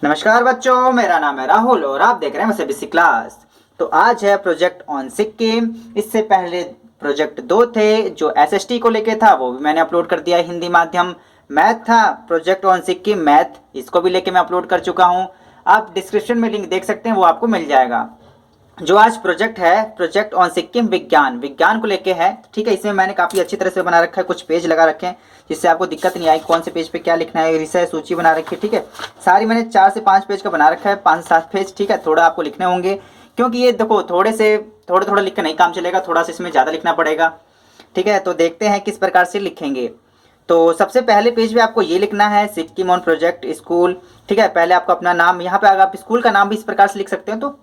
नमस्कार बच्चों, मेरा नाम है राहुल और आप देख रहे हैं सीबीएसई क्लास। तो आज है प्रोजेक्ट ऑन सिक्किम। इससे पहले प्रोजेक्ट 2 थे जो एसएसटी को लेके था, वो भी मैंने अपलोड कर दिया है। हिंदी माध्यम मैथ था, प्रोजेक्ट ऑन सिक्किम मैथ, इसको भी लेके मैं अपलोड कर चुका हूँ। आप डिस्क्रिप्शन में लिंक देख सकते हैं, वो आपको मिल जाएगा। जो आज प्रोजेक्ट है, प्रोजेक्ट ऑन सिक्किम विज्ञान, विज्ञान को लेके है। ठीक है, इसमें मैंने काफ़ी अच्छी तरह से बना रखा है, कुछ पेज लगा रखे हैं जिससे आपको दिक्कत नहीं आई कौन से पेज पे क्या लिखना है। विषय सूची बना रखी है। ठीक है, सारी मैंने 4 से 5 पेज का बना रखा है, 5 से 7 पेज। ठीक है, थोड़ा आपको लिखने होंगे क्योंकि ये देखो थोड़े थोड़ा लिख के नहीं काम चलेगा, थोड़ा सा इसमें ज़्यादा लिखना पड़ेगा। ठीक है, तो देखते हैं किस प्रकार से लिखेंगे। तो सबसे पहले पेज पे आपको ये लिखना है सिक्किम ऑन प्रोजेक्ट स्कूल। ठीक है, पहले आपको अपना नाम, यहाँ पे अगर आप स्कूल का नाम भी इस प्रकार से लिख सकते हैं तो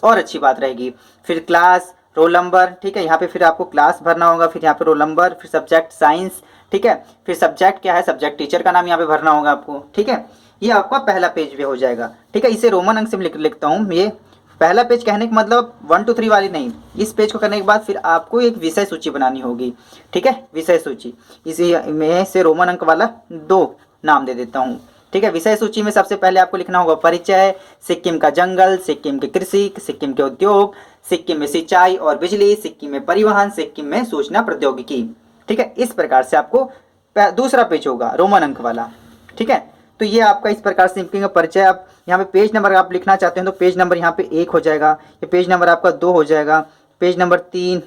और अच्छी बात रहेगी। फिर क्लास, रोल नंबर। ठीक है, यहाँ पे फिर आपको क्लास भरना होगा, फिर यहाँ पे रोल नंबर, फिर सब्जेक्ट साइंस। ठीक है, फिर सब्जेक्ट क्या है, सब्जेक्ट टीचर का नाम यहाँ पे भरना होगा आपको। ठीक है, ये आपका पहला पेज भी हो जाएगा। ठीक है, इसे रोमन अंक से लिखता हूँ। ये पहला पेज कहने का मतलब 1 to 3 वाली नहीं, इस पेज को करने के बाद फिर आपको एक विषय सूची बनानी होगी। ठीक है, विषय सूची, इसी में से रोमन अंक वाला 2 नाम दे देता हूँ। ठीक है, विषय सूची में सबसे पहले आपको लिखना होगा परिचय, सिक्किम का जंगल, सिक्किम के कृषि, सिक्किम के उद्योग, सिक्किम में सिंचाई और बिजली, सिक्किम में परिवहन, सिक्किम में सूचना प्रौद्योगिकी। ठीक है, इस प्रकार से आपको दूसरा पेज होगा रोमन अंक वाला। ठीक है, तो ये आपका इस प्रकार से सिक्किम का परिचय। आप यहाँ पे पेज नंबर आप लिखना चाहते हैं तो पेज नंबर यहाँ पे 1 हो जाएगा, ये पेज नंबर आपका 2 हो जाएगा, पेज नंबर 3,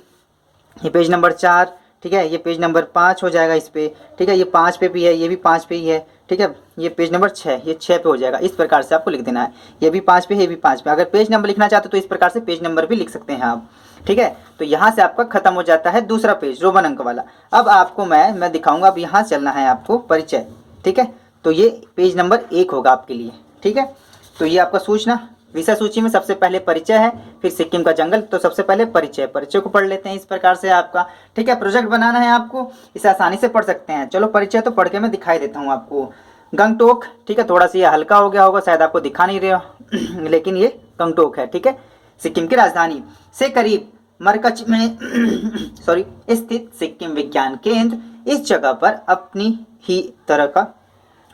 ये पेज नंबर 4। ठीक है, ये पेज नंबर 5 हो जाएगा इस पे। ठीक है, ये 5 पे भी है, ये भी 5 पे ही है। ठीक है, ये पेज नंबर 6, ये 6 पे हो जाएगा। इस प्रकार से आपको लिख देना है, ये भी 5 पे है, ये भी 5 पे। अगर पेज नंबर लिखना चाहते हो तो इस प्रकार से पेज नंबर भी लिख सकते हैं आप। ठीक है, तो यहाँ से आपका खत्म हो जाता है दूसरा पेज रोमन अंक वाला। अब आपको मैं दिखाऊंगा, अब यहाँ चलना है आपको परिचय। ठीक है, तो ये पेज नंबर 1 होगा आपके लिए। ठीक है, तो ये आपका सूचना विषय सूची में सबसे पहले परिचय है, फिर सिक्किम का जंगल। तो सबसे पहले परिचय को पढ़ लेते हैं इस प्रकार से आपका। ठीक है, प्रोजेक्ट बनाना है आपको, इसे आसानी से पढ़ सकते हैं। चलो परिचय तो पढ़ के मैं दिखाई देता हूँ आपको। गंगटोक। ठीक है, थोड़ा सा ये हल्का हो गया होगा, शायद आपको दिखा नहीं रहा लेकिन ये गंगटोक है। ठीक है, सिक्किम की राजधानी से करीब मरकच में सॉरी स्थित सिक्किम विज्ञान केंद्र, इस जगह पर अपनी ही तरह का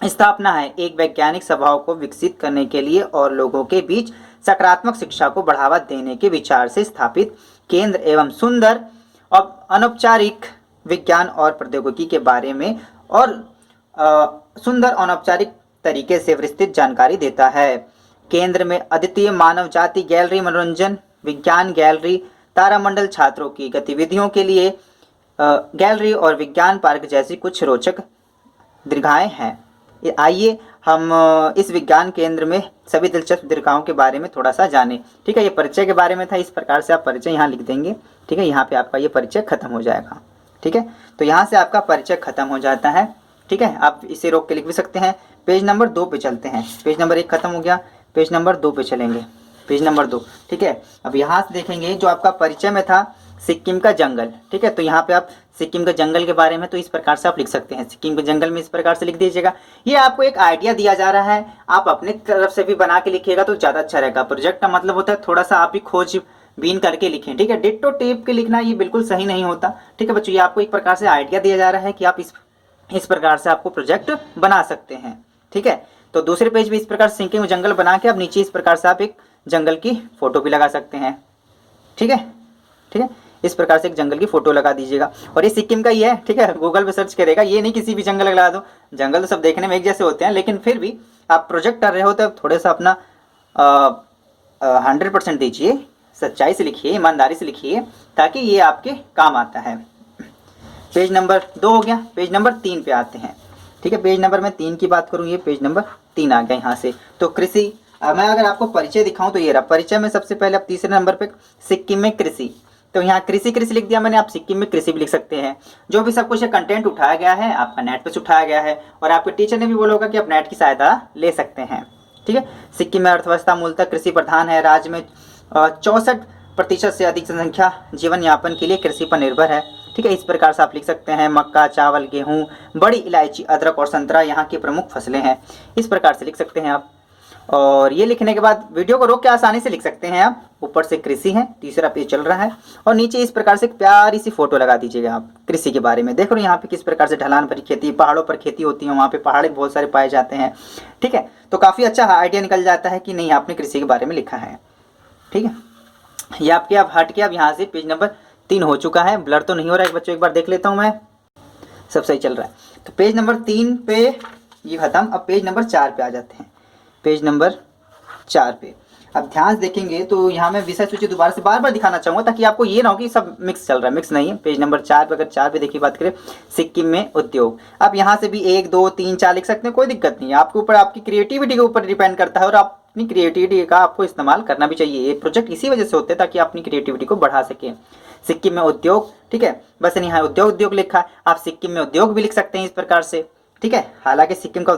स्थापना है, एक वैज्ञानिक स्वभाव को विकसित करने के लिए और लोगों के बीच सकारात्मक शिक्षा को बढ़ावा देने के विचार से स्थापित केंद्र एवं सुंदर और अनौपचारिक विज्ञान और प्रौद्योगिकी के बारे में और सुंदर अनौपचारिक तरीके से विस्तृत जानकारी देता है। केंद्र में अद्वितीय मानव जाति गैलरी, मनोरंजन विज्ञान गैलरी, तारामंडल, छात्रों की गतिविधियों के लिए गैलरी और विज्ञान पार्क जैसी कुछ रोचक दीर्घाएं हैं। आइए हम इस विज्ञान केंद्र में सभी दिलचस्प दीर्घाओं के बारे में थोड़ा सा जानें। ठीक है, ये परिचय के बारे में था, इस प्रकार से आप परिचय यहाँ लिख देंगे। ठीक है, यहाँ पे आपका ये परिचय खत्म हो जाएगा। ठीक है, तो यहाँ से आपका परिचय खत्म हो जाता है। ठीक है, आप इसे रोक के लिख भी सकते हैं। पेज नंबर 2 पे चलते हैं। पेज नंबर 1 खत्म हो गया, पेज नंबर 2 पे चलेंगे। Page number 2। ठीक है, अब यहाँ से देखेंगे जो आपका परिचय में था सिक्किम का जंगल। ठीक है, तो यहाँ पे आप सिक्किम के जंगल के बारे में तो इस प्रकार से आप लिख सकते हैं, सिक्किम के जंगल में इस प्रकार से लिख दीजिएगा। ये आपको एक आइडिया दिया जा रहा है, आप अपने तरफ से भी बना के लिखिएगा तो ज़्यादा अच्छा रहेगा। प्रोजेक्ट का मतलब होता है थोड़ा सा आप भी खोजबीन करके लिखें। ठीक है, डिट्टो टेप के लिखना ये बिल्कुल सही नहीं होता। ठीक है बच्चों, ये आपको एक प्रकार से आइडिया दिया जा रहा है कि आप इस प्रकार से आपको प्रोजेक्ट बना सकते हैं। ठीक है, तो दूसरे पेज में इस प्रकार से सिक्किम जंगल बना के अब नीचे इस प्रकार से आप एक जंगल की फोटो भी लगा सकते हैं। ठीक है, ठीक है, इस प्रकार से एक जंगल की फोटो लगा दीजिएगा और ये सिक्किम का ही है। ठीक है, गूगल पे सर्च करेगा, ये नहीं किसी भी जंगल लगा दो। जंगल तो सब देखने में एक जैसे होते हैं, लेकिन फिर भी आप प्रोजेक्ट कर रहे हो तो थोड़ा सा अपना 100% दीजिए, सच्चाई से लिखिए, ईमानदारी से लिखिए, ताकि ये आपके काम आता है। पेज नंबर 2 हो गया, पेज नंबर 3 पे आते हैं। ठीक है, पेज नंबर मैं 3 की बात करूँ, ये पेज नंबर 3 आ गया यहाँ से। तो कृषि, मैं अगर आपको परिचय दिखाऊं तो ये रहा परिचय में सबसे पहले आप तीसरे नंबर पे सिक्किम में कृषि, तो यहाँ कृषि लिख दिया मैंने, आप सिक्किम में कृषि भी लिख सकते हैं। जो भी सब कुछ कंटेंट उठाया गया है आपका नेट पे से उठाया गया है और आपके टीचर ने भी बोला होगा कि आप नेट की सहायता ले सकते हैं। ठीक है, सिक्किम में अर्थव्यवस्था मूलतः कृषि प्रधान है। राज्य में 64% से अधिक जनसंख्या जीवन यापन के लिए कृषि पर निर्भर है। ठीक है, इस प्रकार से आप लिख सकते हैं। मक्का, चावल, गेहूँ, बड़ी इलायची, अदरक और संतरा यहाँ की प्रमुख फसलें हैं। इस प्रकार से लिख सकते हैं आप। और ये लिखने के बाद वीडियो को रोक के आसानी से लिख सकते हैं आप। ऊपर से कृषि है, तीसरा पेज चल रहा है, और नीचे इस प्रकार से एक प्यारी सी फोटो लगा दीजिएगा आप कृषि के बारे में। देख रहे हो यहाँ पे किस प्रकार से ढलान भरी खेती, पहाड़ों पर खेती होती है, वहाँ पे पहाड़ बहुत सारे पाए जाते हैं। ठीक है, तो काफ़ी अच्छा आइडिया निकल जाता है कि नहीं आपने कृषि के बारे में लिखा है। ठीक है, ये आपके अब हट के अब यहाँ से पेज नंबर 3 हो चुका है। ब्लर तो नहीं हो रहा है बच्चों, एक बार देख लेता हूँ मैं, सब सही चल रहा है। तो पेज नंबर 3 पे ये खत्म। अब पेज नंबर 4 पे आ जाते हैं। पेज नंबर 4 पे अब ध्यान से देखेंगे तो यहाँ मैं विषय सूची दोबारा से बार बार दिखाना चाहूँगा ताकि आपको ये ना हो कि सब मिक्स चल रहा है। मिक्स नहीं है। पेज नंबर 4 पे, अगर 4 पे देखिए बात करें सिक्किम में उद्योग, आप यहाँ से भी 1 2 3 4 लिख सकते हैं, कोई दिक्कत नहीं है। आपके ऊपर, आपकी क्रिएटिविटी के ऊपर डिपेंड करता है, और आप अपनी क्रिएटिविटी का आपको इस्तेमाल करना भी चाहिए। ये प्रोजेक्ट इसी वजह से होते हैं ताकि आप अपनी क्रिएटिविटी को बढ़ा सकें। सिक्किम में उद्योग, ठीक है, बस यहाँ उद्योग उद्योग लिखा है, आप सिक्किम में उद्योग भी लिख सकते हैं इस प्रकार से। ठीक है, हालांकि सिक्किम का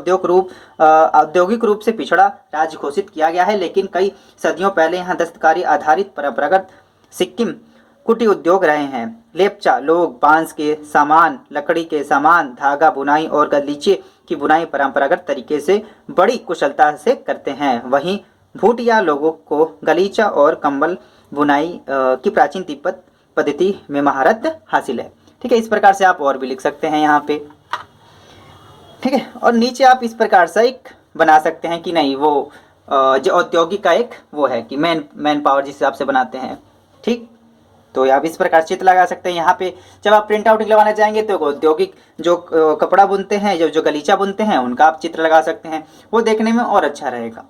औद्योगिक रूप से पिछड़ा राज्य घोषित किया गया है, लेकिन कई सदियों पहले यहाँ दस्तकारी आधारित परंपरागत सिक्किम कुटीर उद्योग रहे हैं। लेपचा लोग बांस के सामान, लकड़ी के सामान, धागा बुनाई और गलीचे की बुनाई परंपरागत तरीके से बड़ी कुशलता से करते हैं। वहीं भूटिया लोगों को गलीचा और कंबल बुनाई की प्राचीन तिब्बत पद्धति में महारत हासिल है। ठीक है, इस प्रकार से आप और भी लिख सकते हैं यहाँ पे। ठीक है, और नीचे आप इस प्रकार से एक बना सकते हैं कि नहीं, वो जो औद्योगिक का एक वो है कि मैन पावर जिस हिसाब से बनाते हैं। ठीक, तो आप इस प्रकार चित्र लगा सकते हैं। यहाँ पे जब आप प्रिंट आउट निकलवाना चाहेंगे तो औद्योगिक जो कपड़ा बुनते हैं, जो गलीचा बुनते हैं, उनका आप चित्र लगा सकते हैं, वो देखने में और अच्छा रहेगा।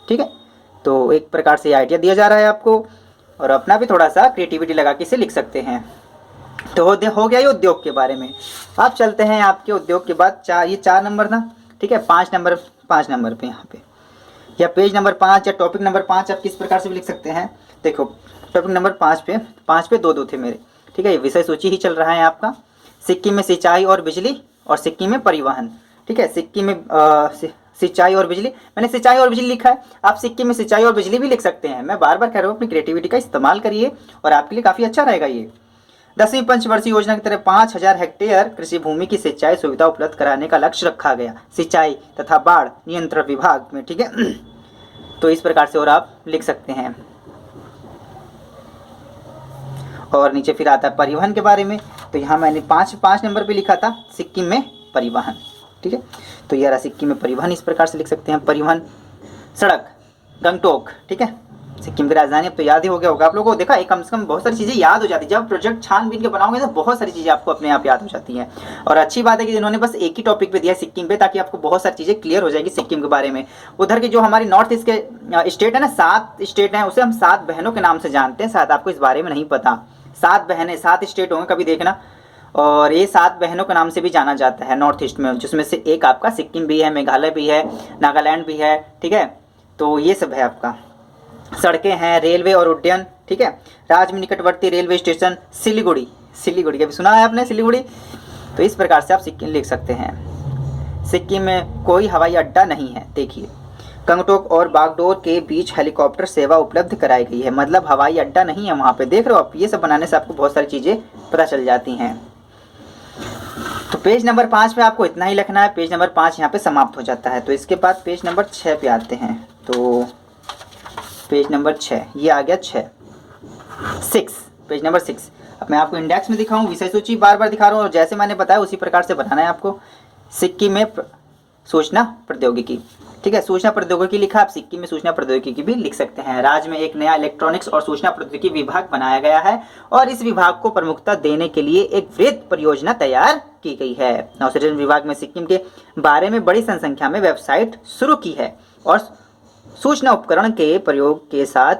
ठीक है, तो एक प्रकार से आइडिया दिया जा रहा है आपको, और अपना भी थोड़ा सा क्रिएटिविटी लगा के इसे लिख सकते हैं। तो हो गया ये उद्योग के बारे में। आप चलते हैं आपके उद्योग के बाद ये 4 नंबर था। ठीक है, 5 नंबर पे यहाँ पे, या पेज नंबर 5 या टॉपिक नंबर 5 आप किस प्रकार से भी लिख सकते हैं। देखो टॉपिक नंबर 5 पे 2 थे मेरे। ठीक है, ये विषय सूची ही चल रहा है आपका। सिक्किम में सिंचाई और बिजली, और सिक्किम में परिवहन। ठीक है, सिक्किम में सिंचाई और बिजली, मैंने सिंचाई और बिजली लिखा है, आप सिक्किम में सिंचाई और बिजली भी लिख सकते हैं। मैं बार बार कह रहा हूँ अपनी क्रिएटिविटी का इस्तेमाल करिए और आपके लिए काफ़ी अच्छा रहेगा ये। 10वीं पंचवर्षीय योजना की तरह 5000 हेक्टेयर कृषि भूमि की सिंचाई सुविधा उपलब्ध कराने का लक्ष्य रखा गया, सिंचाई तथा बाढ़ नियंत्रण विभाग में। ठीक है, तो इस प्रकार से और आप लिख सकते हैं। और नीचे फिर आता है परिवहन के बारे में, तो यहाँ मैंने 5 नंबर पे लिखा था सिक्किम में परिवहन। ठीक है, तो यार सिक्किम में परिवहन इस प्रकार से लिख सकते हैं। परिवहन सड़क गंगटोक, ठीक है, सिक्किम की राजधानी। अब तो याद ही हो गया होगा आप लोगों को। देखा, एक कम से कम बहुत सारी चीज़ें याद हो जाती है जब प्रोजेक्ट छानबीन के बनाओगे तो बहुत सारी चीज़ें आपको अपने आप याद हो जाती हैं। और अच्छी बात है कि इन्होंने बस एक ही टॉपिक पे दिया सिक्किम पे, ताकि आपको बहुत सारी चीज़ें क्लियर हो जाएगी सिक्किम के बारे में। उधर की जो हमारी नॉर्थ ईस्ट के स्टेट है ना, 7 स्टेट हैं, उसे हम 7 बहनों के नाम से जानते हैं। शायद आपको इस बारे में नहीं पता। 7 बहनें, 7 स्टेट होंगे, कभी देखना। और ये 7 बहनों के नाम से भी जाना जाता है नॉर्थ ईस्ट में, जिसमें से एक आपका सिक्किम भी है, मेघालय भी है, नागालैंड भी है। ठीक है, तो ये सब है आपका। सड़कें हैं, रेलवे और उड्डयन। ठीक है, राज्य में निकटवर्ती रेलवे स्टेशन सिलीगुड़ी कभी सुना है आपने सिलीगुड़ी? तो इस प्रकार से आप सिक्किम लिख सकते हैं। सिक्किम में कोई हवाई अड्डा नहीं है। देखिए, गंगटोक और बागडोर के बीच हेलीकॉप्टर सेवा उपलब्ध कराई गई है, मतलब हवाई अड्डा नहीं है वहाँ पे। देख रहे हो आप, ये सब बनाने से आपको बहुत सारी चीज़ें पता चल जाती हैं। तो पेज नंबर 5 पे आपको इतना ही लिखना है। पेज नंबर 5 यहाँ पे समाप्त हो जाता है। तो इसके बाद पेज नंबर 6 पे आते हैं। तो पेज नंबर 6 ये आ गया 6 पेज नंबर 6। अब मैं आपको इंडेक्स में दिखाऊं, विषय सूची बार बार दिखा रहा हूँ, और जैसे मैंने बताया उसी प्रकार से बनाना है आपको। सिक्किम में सूचना प्रौद्योगिकी। ठीक है, सूचना प्रौद्योगिकी लिखा, आप सिक्किम में सूचना प्रौद्योगिकी भी लिख सकते हैं। राज्य में एक नया इलेक्ट्रॉनिक्स और सूचना प्रौद्योगिकी विभाग बनाया गया है, और इस विभाग को प्रमुखता देने के लिए एक वृहद परियोजना तैयार की गई है। नवसृजन विभाग में सिक्किम के बारे में बड़ी संख्या में वेबसाइट शुरू की है, और सूचना उपकरण के प्रयोग के साथ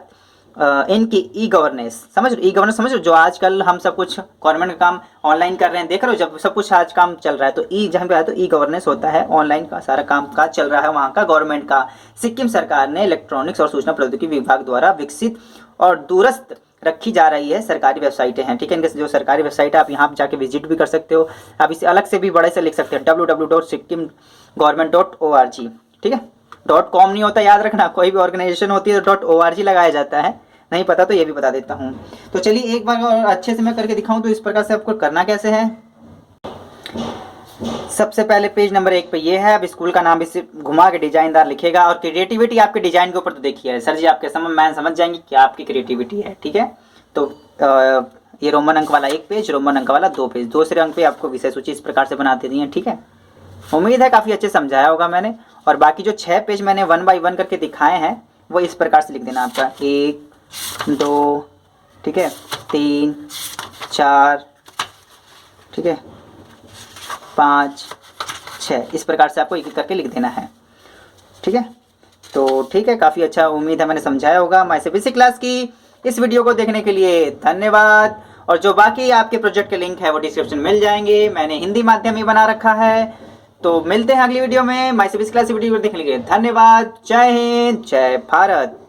इनकी ई गवर्नेंस समझ लो, जो आजकल हम सब कुछ गवर्नमेंट का काम ऑनलाइन कर रहे हैं। देख रहे हो, जब सब कुछ आज काम चल रहा है तो जहाँ पे है तो ई गवर्नेंस होता है, ऑनलाइन का सारा काम काज चल रहा है वहाँ का गवर्नमेंट का। सिक्किम सरकार ने इलेक्ट्रॉनिक्स और सूचना प्रौद्योगिकी विभाग द्वारा विकसित और दूरस्थ रखी जा रही है सरकारी वेबसाइटें हैं। ठीक है, इनके जो सरकारी वेबसाइट है आप यहाँ जाके विजिट भी कर सकते हो। आप इसे अलग से भी बड़े से लिख सकते हैं, www.sikkimgovernment.org। ठीक है, .com नहीं होता, याद रखना, कोई भी ऑर्गेनाइजेशन होती है तो .org लगाया जाता है। नहीं पता तो ये भी बता देता हूँ। तो चलिए एक बार और अच्छे से मैं करके दिखाऊं। तो इस प्रकार से आपको करना कैसे है, सबसे पहले पेज नंबर 1 पे ये है। अब स्कूल का नाम इसे घुमा के डिजाइनदार लिखेगा और क्रिएटिविटी आपके डिजाइन के ऊपर तो देखिए सर जी, आपके समझ जाएंगे कि आपकी क्रिएटिविटी है। ठीक है, तो ये रोमन अंक वाला 1 पेज, रोमन अंक वाला 2 पेज, दूसरे अंक पे आपको विषय सूची इस प्रकार से बना देती है। ठीक है, उम्मीद है काफ़ी अच्छे समझाया होगा मैंने। और बाकी जो 6 पेज मैंने 1 बाय 1 करके दिखाए हैं वो इस प्रकार से लिख देना आपका 1 2, ठीक है, 3 4, ठीक है, 5 6, इस प्रकार से आपको एक एक करके लिख देना है। ठीक है, तो ठीक है, काफ़ी अच्छा, उम्मीद है मैंने समझाया होगा। माय सीबीएसई क्लास की इस वीडियो को देखने के लिए धन्यवाद। और जो बाकी आपके प्रोजेक्ट के लिंक है वो डिस्क्रिप्शन में मिल जाएंगे, मैंने हिंदी माध्यम ही बना रखा है। तो मिलते हैं अगली वीडियो में। माय सीबीएसई क्लास वीडियो को देखने के लिए धन्यवाद। जय हिंद, जय भारत।